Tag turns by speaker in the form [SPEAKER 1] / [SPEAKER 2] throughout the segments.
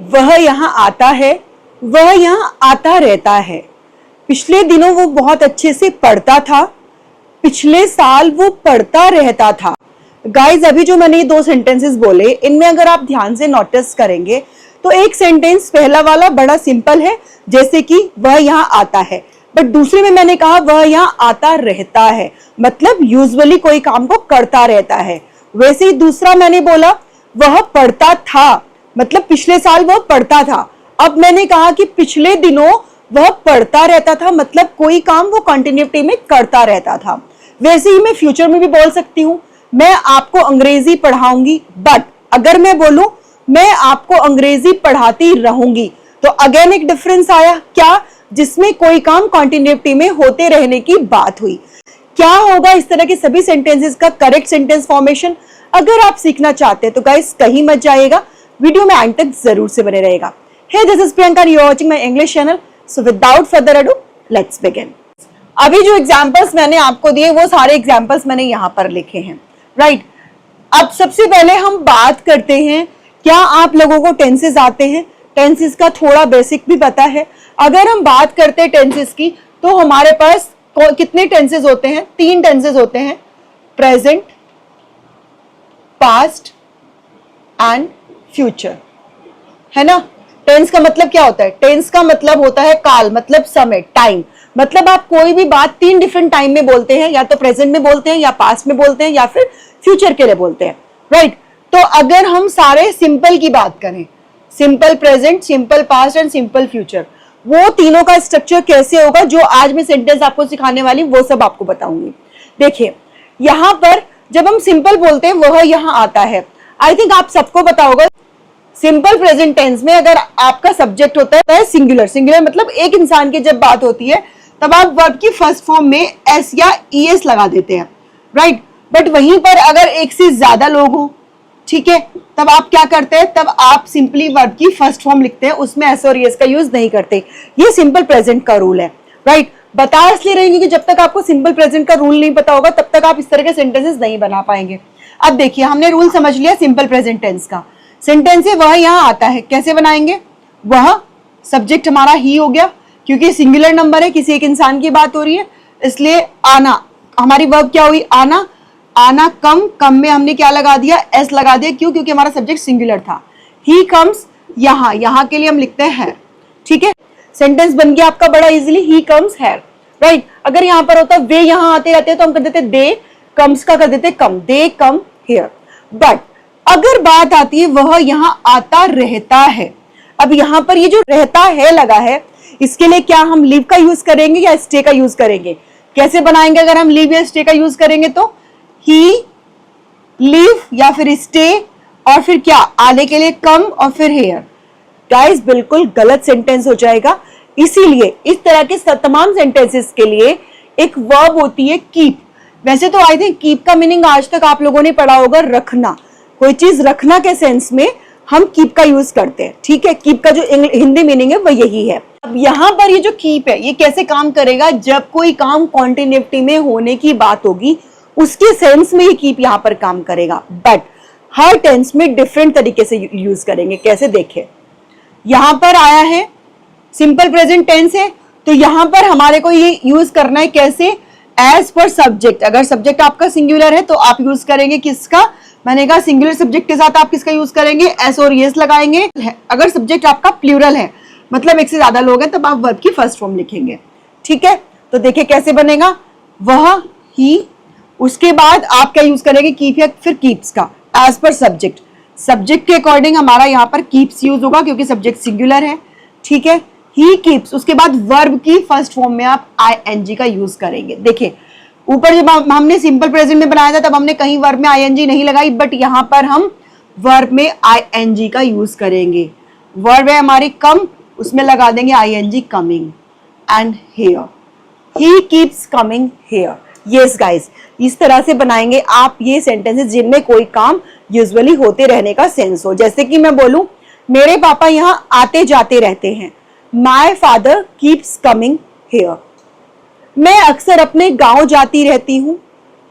[SPEAKER 1] वह यहाँ आता है, वह यहाँ आता रहता है। पिछले दिनों वो बहुत अच्छे से पढ़ता था, पिछले साल वो पढ़ता रहता था। गाइज अभी जो मैंने ये दो सेंटेंसेस बोले, इनमें अगर आप ध्यान से नोटिस करेंगे तो एक सेंटेंस पहला वाला बड़ा सिंपल है, जैसे कि वह यहाँ आता है, बट दूसरे में मैंने कहा वह यहाँ आता रहता है, मतलब यूजुअली कोई काम को करता रहता है। वैसे ही दूसरा मैंने बोला वह पढ़ता था, मतलब पिछले साल वह पढ़ता था। अब मैंने कहा कि पिछले दिनों वह पढ़ता रहता था, मतलब कोई काम वो कंटिन्यूटी में करता रहता था। वैसे ही मैं फ्यूचर में भी बोल सकती हूँ, मैं आपको अंग्रेजी पढ़ाऊंगी, बट अगर मैं बोलूं मैं आपको अंग्रेजी पढ़ाती रहूंगी, तो अगेन एक डिफरेंस आया क्या, जिसमें कोई काम कंटिन्यूटी में होते रहने की बात हुई। क्या होगा इस तरह के सभी सेंटेंसेस का करेक्ट सेंटेंस फॉर्मेशन, अगर आप सीखना चाहते हैं तो गाइस कहीं मत जाइएगा, वीडियो में एंड तक जरूर से बने रहेगा। Hey this is Priyanka, you are watching my English channel. So without further ado let's begin. अभी जो एग्जांपल्स मैंने आपको दिए वो सारे एग्जांपल्स मैंने यहाँ पर लिखे हैं, राइट। अब सबसे पहले हम बात करते हैं, क्या आप लोगों को टेंसेस आते हैं? टेंसेस का थोड़ा बेसिक भी पता है। अगर हम बात करते हैं टेंसेस की, तो हमारे पास कितने टेंसेस होते हैं? 3 टेंसेस होते हैं, प्रेजेंट, पास्ट एंड फ्यूचर, है ना। टेंस का मतलब क्या होता है? टेंस का मतलब होता है काल, मतलब समय, टाइम। मतलब आप कोई भी बात 3 डिफरेंट टाइम में बोलते हैं, या तो प्रेजेंट में बोलते हैं, या पास्ट में बोलते हैं, या फिर फ्यूचर के लिए बोलते हैं, राइट। तो अगर हम सारे सिंपल की बात करें, simple present, simple past and simple future, वो तीनों का स्ट्रक्चर कैसे होगा, जो आज मैं सेंटेंस आपको सिखाने वाली वो सब आपको बताऊंगी। देखिए यहां पर जब हम सिंपल बोलते हैं वह यहां आता है, आई थिंक आप सबको पता होगा। सिंपल प्रेजेंट टेंस में अगर आपका सब्जेक्ट होता है सिंगुलर, सिंगुलर मतलब एक इंसान की जब बात होती है तब आप वर्ब की फर्स्ट फॉर्म में एस या ईएस लगा देते हैं, राइट। बट वहीं पर अगर एक से ज्यादा लोग हो, ठीक है, तब आप क्या करते हैं? तब आप सिंपली वर्ब की फर्स्ट फॉर्म लिखते हैं, उसमें एस और एस का यूज नहीं करते। ये सिंपल प्रेजेंट का रूल है, राइट। बता इसलिए रही हूँ कि जब तक आपको सिंपल प्रेजेंट का रूल नहीं पता होगा तब तक आप इस तरह के सेंटेंसेस नहीं बना पाएंगे। अब देखिए हमने रूल समझ लिया सिंपल प्रेजेंट टेंस का। सेंटेंस है वह यहाँ आता है, कैसे बनाएंगे? वह सब्जेक्ट हमारा ही हो गया, क्योंकि सिंगुलर नंबर है, किसी एक इंसान की बात हो रही है, इसलिए आना, हमारी वर्ब क्या हुई? आना। आना कम, कम में हमने क्या लगा दिया? एस लगा दिया। क्यों? क्योंकि हमारा सब्जेक्ट सिंगुलर था। ही कम्स, यहाँ, यहाँ के लिए हम लिखते हैं हैर, ठीक है। सेंटेंस बन गया आपका बड़ा easily, he comes here, right. अगर यहाँ पर होता वे यहाँ आते रहते हैं तो हम कर देते दे कम्स का कर देते कम, दे कम हियर। बट अगर बात आती है वह यहाँ आता रहता है, अब यहाँ पर ये जो रहता है लगा है, इसके लिए क्या हम लिव का यूज करेंगे या स्टे का यूज करेंगे? कैसे बनाएंगे अगर हम लिव या स्टे का यूज करेंगे? तो ही, लिव या फिर स्टे, और फिर क्या आने के लिए कम और फिर हेयर। गाइस बिल्कुल गलत सेंटेंस हो जाएगा। इसीलिए इस तरह के तमाम सेंटेंसेस के लिए एक वर्ब होती है कीप। वैसे तो आई थिंक कीप का मीनिंग आज तक आप लोगों ने पढ़ा होगा रखना, कोई चीज रखना के सेंस में हम कीप का यूज करते हैं, ठीक है। कीप का जो हिंदी मीनिंग है वो यही है। अब यहाँ पर ये जो कीप है ये कैसे काम करेगा? जब कोई काम कॉन्टिन्यूटी में होने की बात होगी उसके सेंस में ये कीप यहाँ पर काम करेगा, बट हर टेंस में डिफरेंट तरीके से यूज करेंगे। कैसे? देखे यहाँ पर आया है सिंपल प्रेजेंट टेंस है, तो यहाँ पर हमारे को ये यूज करना है कैसे? As per subject. अगर सब्जेक्ट आपका सिंगुलर है तो आप यूज करेंगे किसका? मैंने कहा सिंगुलर सब्जेक्ट के साथ आप किसका यूज करेंगे? एस और एस लगाएंगे। अगर सब्जेक्ट आपका प्लूरल है, मतलब एक से ज्यादा लोग हैं, तब आप वर्ब की फर्स्ट फॉर्म लिखेंगे, ठीक है। तो देखिए कैसे बनेगा, वह, ही, उसके बाद आप क्या यूज करेंगे? कीप या फिर कीप्स का एज पर सब्जेक्ट। सब्जेक्ट के अकॉर्डिंग हमारा यहाँ पर कीप्स यूज होगा क्योंकि सब्जेक्ट सिंगुलर है, ठीक है। ही कीप्स, उसके बाद वर्ब की फर्स्ट फॉर्म में आप आईएनजी का यूज करेंगे। देखिए ऊपर जब हमने सिंपल प्रेजेंट में बनाया था तब हमने कहीं वर्ब में आईएनजी नहीं लगाई, बट यहाँ पर हम वर्ब में आईएनजी का यूज करेंगे। वर्ब है हमारी कम, उसमें लगा देंगे I N G, coming and here, he keeps coming here. Yes guys, इस तरह से बनाएंगे आप ये सेंटेंसेस जिनमें कोई काम यूजुअली होते रहने का सेंस हो। जैसे कि मैं बोलूं मेरे पापा यहाँ आते जाते रहते हैं, my father keeps coming here. मैं अक्सर अपने गांव जाती रहती हूँ,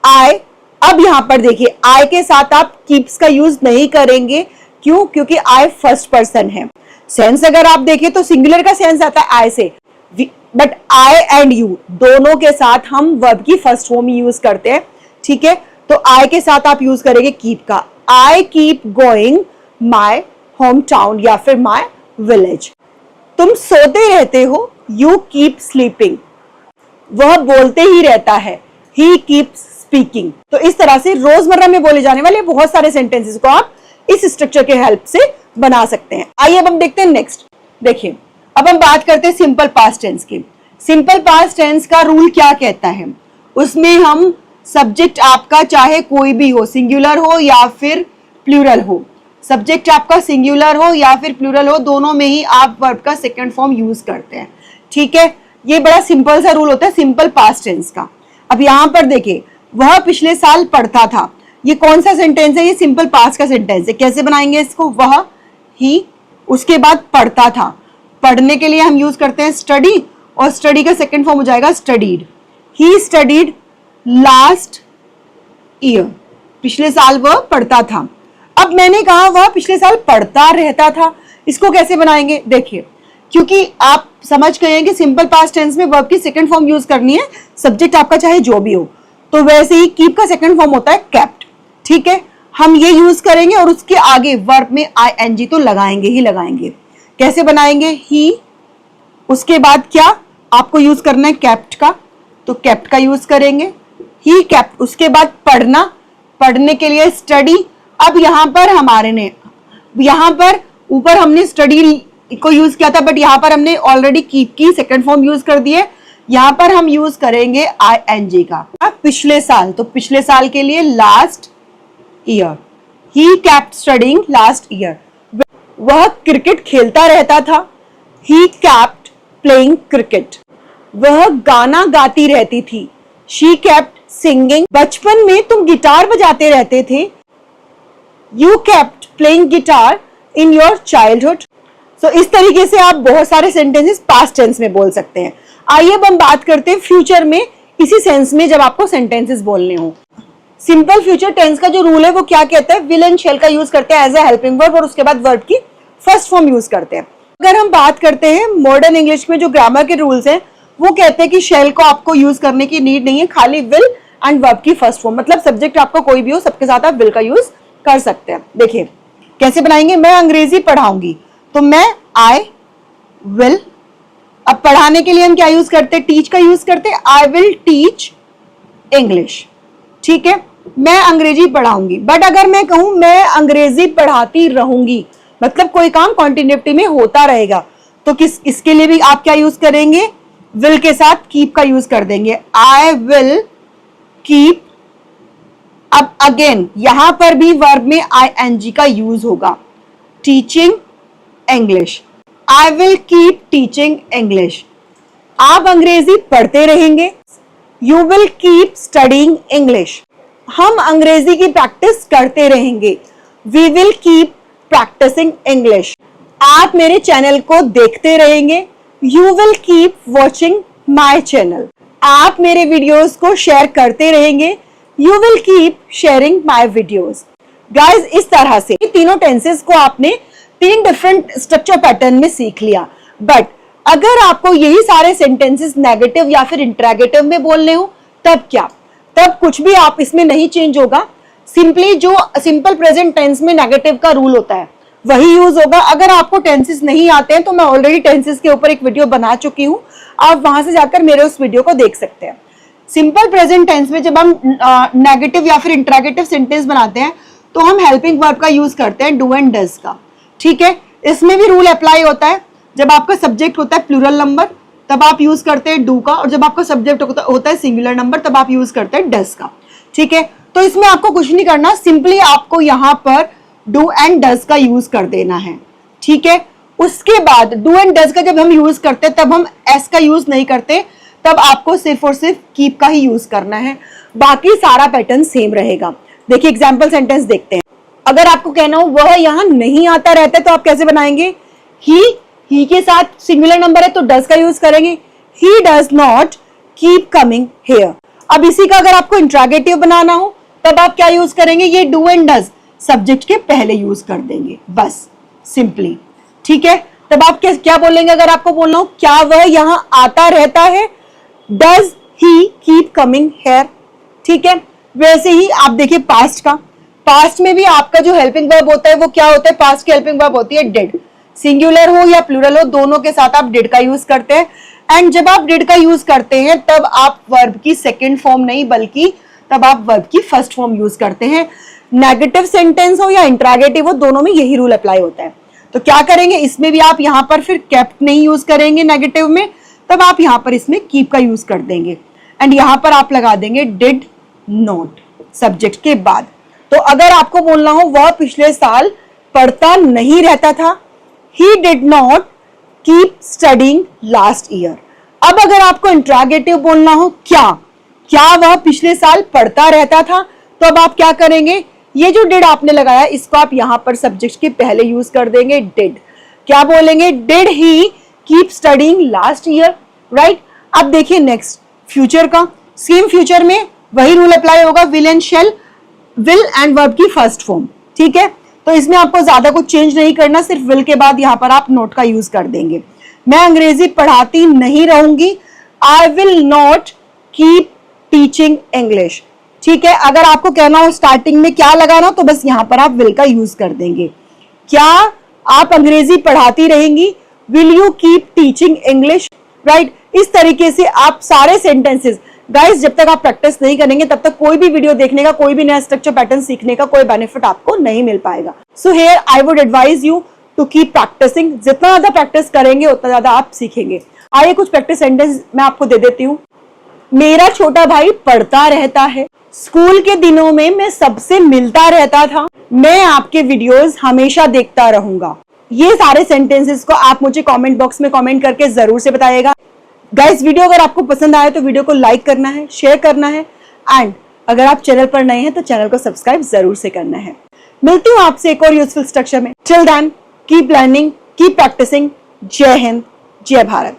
[SPEAKER 1] आई। अब यहाँ पर देखिए आई के साथ आप कीप्स का यूज नहीं करेंगे क्यों? क्योंकि आई फर्स्ट पर्सन है। सेंस अगर आप देखें तो सिंगुलर का सेंस आता है आई से, बट आई एंड यू दोनों के साथ हम वर्ब की फर्स्ट फॉर्म यूज करते हैं। ठीक है, तो आई के साथ आप यूज करेंगे कीप का। I keep going my home town या फिर माई विलेज। तुम सोते रहते हो, यू कीप स्लीपिंग। वह बोलते ही रहता है, ही कीप्स स्पीकिंग। तो इस तरह से रोजमर्रा में बोले जाने वाले बहुत सारे सेंटेंसेस को आप इस स्ट्रक्चर के हेल्प से बना सकते हैं। आइए अब हम देखते हैं नेक्स्ट। देखिए, अब हम बात करते हैं सिंपल पास्ट टेंस की। सिंपल पास्ट टेंस का रूल क्या कहता है? उसमें हम सब्जेक्ट आपका चाहे कोई भी हो, सिंगुलर हो या फिर प्लूरल हो, सब्जेक्ट आपका सिंगुलर हो या फिर प्लूरल हो, दोनों में ही आप वर्ब का सेकंड फॉर्म यूज करते हैं। ठीक है, ये बड़ा सिंपल सा रूल होता है सिंपल पास्ट टेंस का। अब यहां पर देखिए, वह पिछले साल पढ़ता था, ये कौन सा सेंटेंस है? ये सिंपल पास्ट का सेंटेंस है। कैसे बनाएंगे इसको? वह, ही, उसके बाद पढ़ता था। पढ़ने के लिए हम यूज करते हैं स्टडी, और स्टडी का सेकंड फॉर्म हो जाएगा studied. He studied last year, पिछले साल वह पढ़ता था। अब मैंने कहा वह पिछले साल पढ़ता रहता था, इसको कैसे बनाएंगे? देखिए, क्योंकि आप समझ गए हैं कि सिंपल पास्ट टेंस में वर्ब की सेकंड फॉर्म यूज करनी है, सब्जेक्ट आपका चाहे जो भी हो, तो वैसे ही कीप का सेकंड फॉर्म होता है केप्ट। ठीक है, हम ये यूज करेंगे और उसके आगे वर्ब में आईएनजी तो लगाएंगे ही लगाएंगे। कैसे बनाएंगे? ही, उसके बाद क्या आपको यूज करना है? केप्ट का, तो केप्ट का यूज करेंगे। ही केप्ट, उसके बाद पढ़ना, पढ़ने के लिए स्टडी। अब यहां पर हमारे ने, यहां पर ऊपर हमने स्टडी को यूज किया था, बट यहां पर हमने ऑलरेडी कीप की सेकंड फॉर्म यूज कर दी है। यहां पर हम यूज करेंगे आईएनजी का। पिछले साल, तो पिछले साल के लिए last year, he kept studying last year. वह क्रिकेट खेलता रहता था, ही केप्ट प्लेइंग क्रिकेट। वह गाना गाती रहती थी, शी केप्ट सिंगिंग। बचपन में तुम गिटार बजाते रहते थे, you kept playing guitar in your childhood. So इस तरीके से आप बहुत सारे सेंटेंसेस पास्ट टेंस में बोल सकते हैं। आइए अब हम बात करते हैं फ्यूचर में, इसी सेंस में जब आपको सेंटेंसेस बोलने हो। सिंपल फ्यूचर टेंस का जो रूल है वो क्या कहता है? विल एंड शेल का यूज करते हैं एज अ हेल्पिंग वर्ब, और उसके बाद वर्ब की फर्स्ट फॉर्म यूज करते हैं। अगर हम बात करते हैं मॉडर्न इंग्लिश में जो ग्रामर के रूल्स हैं, वो कहते हैं कि शेल को आपको यूज करने की नीड नहीं है, खाली विल एंड वर्ब की फर्स्ट फॉर्म, मतलब सब्जेक्ट आपको कोई भी हो, सबके साथ आप विल का यूज कर सकते हैं। देखिए कैसे बनाएंगे। मैं अंग्रेजी पढ़ाऊंगी, तो मैं आई विल। अब पढ़ाने के लिए हम क्या यूज करते हैं? टीच का यूज करते हैं, आई विल टीच इंग्लिश। ठीक है, मैं अंग्रेजी पढ़ाऊंगी। बट अगर मैं कहूं मैं अंग्रेजी पढ़ाती रहूंगी, मतलब कोई काम कॉन्टिन्यूटी में होता रहेगा, तो किस इसके लिए भी आप क्या यूज करेंगे? विल के साथ कीप का यूज कर देंगे, आई विल कीप। अब अगेन यहां पर भी वर्ब में आईएनजी का यूज होगा, teaching English, I will keep teaching English. आप अंग्रेजी पढ़ते रहेंगे, you will keep studying English. हम अंग्रेजी की प्रैक्टिस करते रहेंगे, we will keep practising English. आप मेरे चैनल को देखते रहेंगे, you will keep watching my channel. आप मेरे वीडियोस को शेयर करते रहेंगे, you will keep sharing my videos. Guys, इस तरह से तीनों टेंसेस को आपने 3 डिफरेंट स्ट्रक्चर पैटर्न में सीख लिया। बट अगर आपको यही सारे सेंटेंसेस नेगेटिव या फिर इंट्रोगेटिव में बोलने हो, तब क्या? तब कुछ भी आप इसमें नहीं चेंज होगा, सिंपली जो सिंपल प्रेजेंट टेंस में नेगेटिव का रूल होता है वही यूज होगा। अगर आपको टेंसेस नहीं आते हैं तो मैं ऑलरेडी टेंसेस के ऊपर एक वीडियो बना चुकी हूं, आप वहां से जाकर मेरे उस वीडियो को देख सकते हैं। सिंपल प्रेजेंट टेंस में जब हम नेगेटिव या फिर इंट्रोगेटिव सेंटेंस बनाते हैं तो हम हेल्पिंग वर्ब का यूज करते हैं, डू एंड डज का। ठीक है, इसमें भी रूल अप्लाई होता है। जब आपका सब्जेक्ट होता है प्लूरल नंबर तब आप यूज करते हैं डू का, और जब आपका सब्जेक्ट होता है सिंगुलर नंबर तब आप यूज करते हैं डज का। ठीक है, तो इसमें आपको कुछ नहीं करना, सिंपली आपको यहाँ पर डू एंड डज का यूज कर देना है। ठीक है, उसके बाद डू एंड डज का जब हम यूज करते हैं तब हम एस का यूज नहीं करते, तब आपको सिर्फ और सिर्फ कीप का ही यूज करना है, बाकी सारा पैटर्न सेम रहेगा। देखिए एग्जाम्पल सेंटेंस देखते हैं। अगर आपको कहना हो वह यहाँ नहीं आता रहता है तो आप कैसे बनाएंगे? ही के साथ सिंगुलर नंबर है तो डज का यूज करेंगे, he does not keep coming here. अब इसी का अगर आपको इंट्रोगेटिव बनाना हो तब आप क्या यूज करेंगे? ये डू एंड डज सब्जेक्ट के पहले यूज कर देंगे, बस सिंपली। ठीक है, तब आप क्या बोलेंगे अगर आपको बोलना हो क्या वह यहां आता रहता है, does he keep coming here. ठीक है, वैसे ही आप देखिए पास्ट का, पास्ट में भी आपका जो हेल्पिंग वर्ब होता है वो क्या होता है, पास्ट की हेल्पिंग वर्ब होती है डिड। सिंगुलर हो या प्लूरल हो, दोनों के साथ आप डिड का यूज करते हैं। एंड जब आप डिड का यूज करते हैं तब आप वर्ब की सेकेंड फॉर्म नहीं बल्कि तब आप वर्ब की फर्स्ट फॉर्म यूज करते हैं। नेगेटिव सेंटेंस हो या इंट्रागेटिव हो, दोनों में यही रूल अप्लाई होता है। तो क्या करेंगे, इसमें भी आप यहां पर फिर केप्ट नहीं यूज करेंगे नेगेटिव में, तब आप यहां पर इसमें कीप का यूज कर देंगे। एंड यहां पर आप लगा देंगे डिड नॉट सब्जेक्ट के बाद। तो अगर आपको बोलना हो वह पिछले साल पढ़ता नहीं रहता था, he did not keep studying last year। अब अगर आपको इंट्रागेटिव बोलना हो क्या वह पिछले साल पढ़ता रहता था, तो अब आप क्या करेंगे, ये जो डिड आपने लगाया इसको आप यहां पर सब्जेक्ट के पहले यूज कर देंगे डिड। क्या बोलेंगे, did he keep studying last year, right. अब देखिए नेक्स्ट फ्यूचर का, सेम फ्यूचर में वही रूल अप्लाई होगा, will and shall, will and verb की फर्स्ट फॉर्म। ठीक है, तो इसमें आपको ज्यादा कुछ चेंज नहीं करना, सिर्फ विल के बाद यहां पर आप नोट का यूज कर देंगे। मैं अंग्रेजी पढ़ाती नहीं रहूंगी, I will not keep teaching English. ठीक है, अगर आपको कहना हो स्टार्टिंग में क्या लगाना हो तो बस यहां पर आप विल का यूज कर देंगे। क्या आप अंग्रेजी पढ़ाती रहेंगी, will you keep teaching English, right. इस तरीके से आप सारे सेंटेंसेस, गाइस जब तक आप प्रैक्टिस नहीं करेंगे तब तक कोई भी वीडियो देखने का, कोई भी नया स्ट्रक्चर पैटर्न सीखने का कोई बेनिफिट आपको नहीं मिल पाएगा। So here I would advise you to keep practising. जितना ज्यादा प्रैक्टिस करेंगे उतना ज्यादा आप सीखेंगे। आइए कुछ प्रैक्टिस सेंटेंस मैं आपको दे देती हूँ। मेरा छोटा भाई पढ़ता रहता है, स्कूल के दिनों में मैं सबसे मिलता रहता था, मैं आपके वीडियोस हमेशा देखता रहूंगा। ये सारे सेंटेंसेस को आप मुझे कमेंट बॉक्स में कमेंट करके जरूर से बताइएगा। गाइस वीडियो अगर आपको पसंद आए तो वीडियो को लाइक करना है, शेयर करना है, एंड अगर आप चैनल पर नए हैं तो चैनल को सब्सक्राइब जरूर से करना है। मिलती हूँ आपसे एक और यूजफुल स्ट्रक्चर में। Till then keep learning, keep practising. जय हिंद, जय भारत।